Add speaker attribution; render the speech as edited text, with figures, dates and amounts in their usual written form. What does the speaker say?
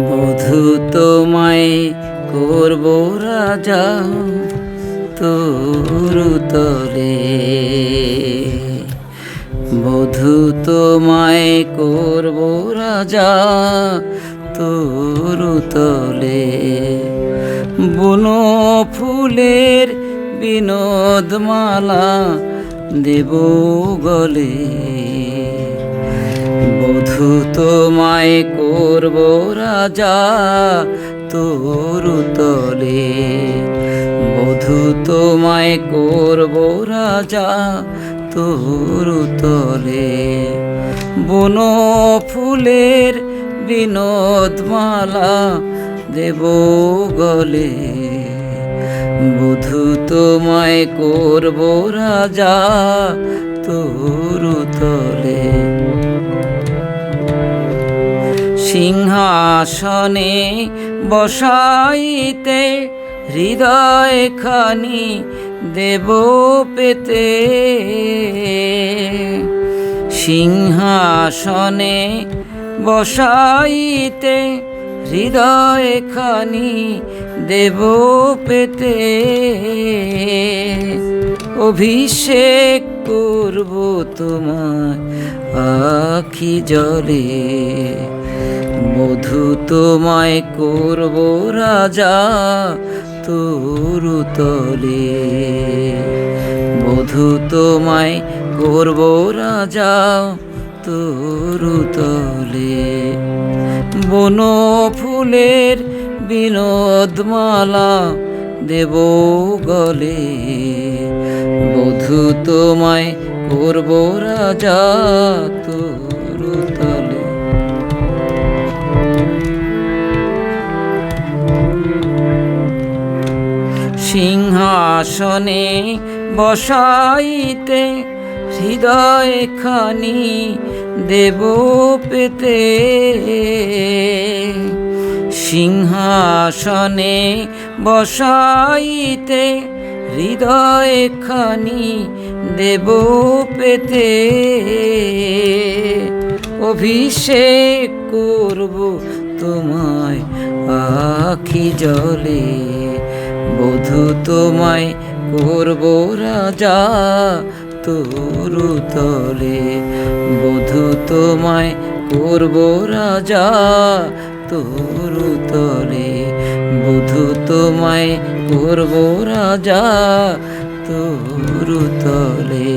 Speaker 1: বধূ তোমায় করব রাজা তরুতলে, বধূ তোমায় করব রাজা তরুতলে। বুনো ফুলের বিনোদমালা দেব গলে, বধূ তোমায় করব রাজা তরুতলে, বধূ তোমায় করব রাজা তরুতলে। বুনো ফুলের বিনোদমালা দেব গলে, বধূ তোমায় করব রাজা তরুতলে। সিংহাসনে বসাইতে হৃদয় খানি দেব পেতে, সিংহাসনে বসাইতে হৃদয় খানি দেব পেতে। অভিষেক করব তোমায় আখি জলে, বধূ তোমায় করব রাজা তরুতলে, বধূ তোমায় করব রাজা তরুতলে। বুনো ফুলের বিনোদমালা দেব গলে, বধূ তোমায় করব রাজা তরুতলে। সিংহাসনে বসাইতে হৃদয় খানি দেব পেতে, সিংহাসনে বসাইতে হৃদয় খানি দেব পেতে। অভিষেক করব তোমায় আখি জলে, বধূ তোমায় করব রাজা তরুতলে, বধূ তোমায় করব রাজা তরুতলে, বধূ তোমায় করব রাজা তরুতলে।